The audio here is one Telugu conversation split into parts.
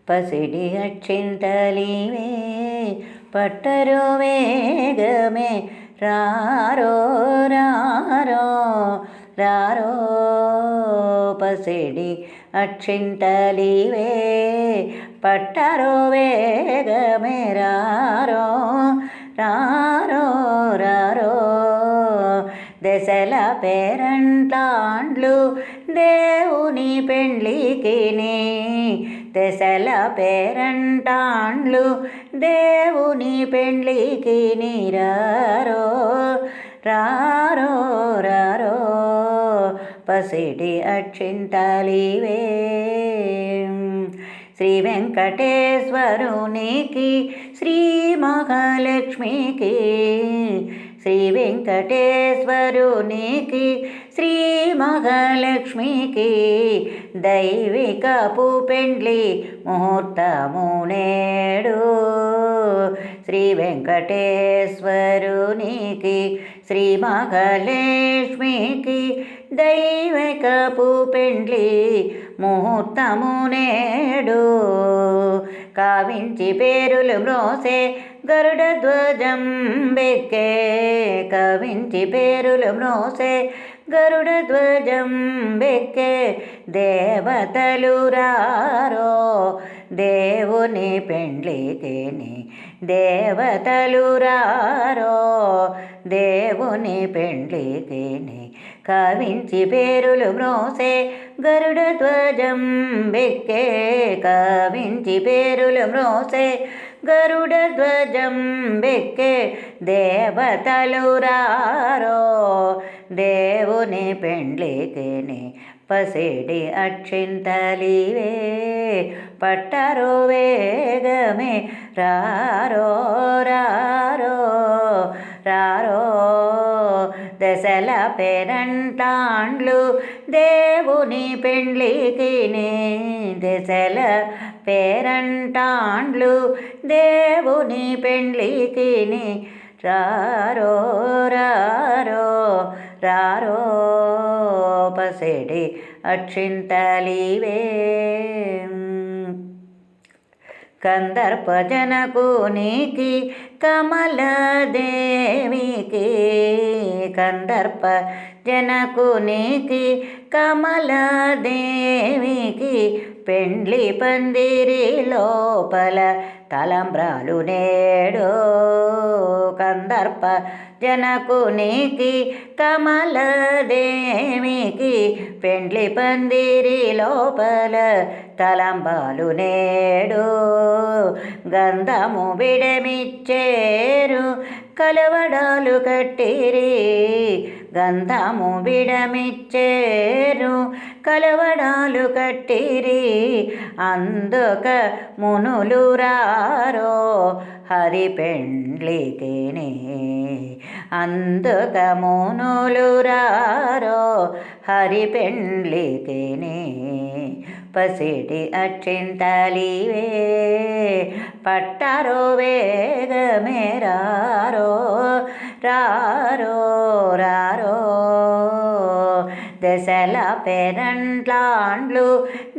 పసిడి అక్షింతలివే పట్టరు వేగమే రారో రారో రారో పసిడి అక్షింతలివే పట్టరు వేగమే రారో రారో రారో దశల పేరంటాండ్లు దేవుని పెండ్లికిని దశల పేరంటాండ్లు దేవుని పెండ్లికిని రారో రారో రారో పసిడి అక్షింతలివే శ్రీ వెంకటేశ్వరునికి శ్రీ మహాలక్ష్మికి శ్రీ వెంకటేశ్వరునికి శ్రీ మహాలక్ష్మికి దైవికపు పెండ్లి ముహూర్తము నేడు శ్రీ వెంకటేశ్వరునికి శ్రీ మహాలక్ష్మికి దైవికపు పెండ్లి ముహూర్తము నేడు కావించి పేరులు మ్రోసే గరుడ ధ్వజం బెక్కే కవించి పేరులు మ్రోసే గరుడ ధ్వజం బెక్కే దేవతలు రారో దేవుని పెండ్లికిని దేవతలు రారో దేవుని పెండ్లికిని కవించి పేరులు మ్రోసే గరుడ ధ్వజం బెక్కే కవించి పేరులు మ్రోసే గరుడ ధ్వజం బెక్కే దేవతలు రారో దేవుని పెండ్లికిని పసిడి అక్షింతలివే పట్టరు వేగమే రారో రారో రారో దశల పేరంటాండ్లు దేవుని పెండ్లికిని దశల పేరంటాండ్లు దేవుని పెండ్లికిని రారో రారో రారో పసిడి అక్షింతలివే కందర్పజనకునికి కమలదేవికి కందర్పజనకునికి కమలదేవికి పెండ్లి పందిరి లోపల తలంబ్రాలు నేడు కందర్పజనకునికి కమలదేవికి పెండ్లి పందిరి లోపల తలంబాలు నేడు గంధము బిడమిచ్చేరు కలవడాలు కట్టిరి గంధము బిడమిచ్చేరు కలవడాలు కట్టిరి అందుక మునులు రారో హరి పెండ్లికిని అందుక మునులు రారో హరి పెండ్లికిని పసిడి అక్షింతలివే పట్టరు వేగమే రారో రారో రారో దశల పేరంటాండ్లు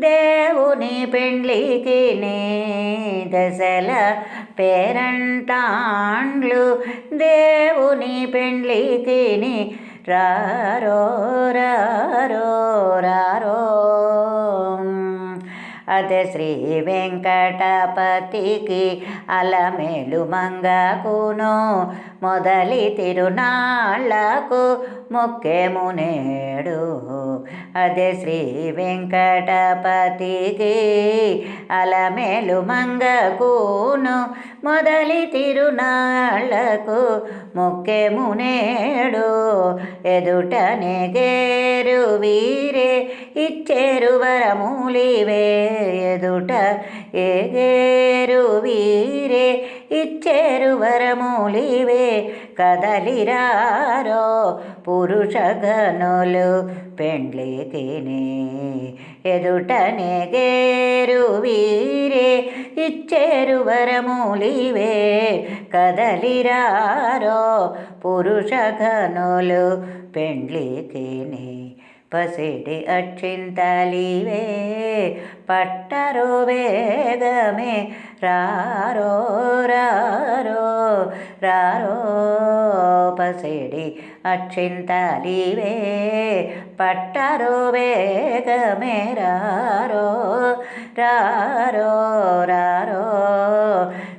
దేవుని పెండ్లికిని దశల పేరంటాండ్లు దేవుని పెండ్లికిని రారో రారో రారో అదే శ్రీ వెంకటపతికి అలమేలు మంగకును మొదలి తిరునాళ్లకు మొక్కెము నేడు అదే శ్రీ వెంకటపతికి అలమేలు మంగకును మొదలి తిరునాళ్లకు మొక్కెము నేడు ఎదుటనే గేరు వీరే ఇచ్చేరు వరములివే ఎదుట ఏగేరు వీరే ఇచ్చేరు వరములివే కదలిరారో పురుషగనులు పెండ్లికిని ఎదుటనే గేరు వీరే ఇచ్చేరు వరములివే కదలిరారో పురుషగనులు పెండ్లికిని పసిడి అక్షింతలివే పట్టరో వేగమే రారో రారో రారో పసిడి అక్షింతలివే పట్టరో వేగమే రారో రారో రారో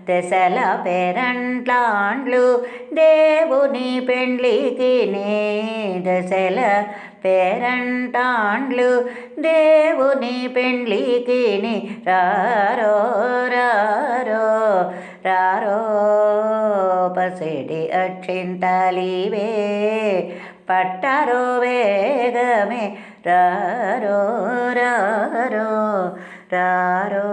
దశల పేరంట్లాండ్లు దేవుని పెండ్లికి నే దశల పేరంటాండ్లు దేవుని పెండ్లికి ని రారో రారో రారో పసిడి అక్షింతలివే పట్టరో వేగమే రారో రారో రారో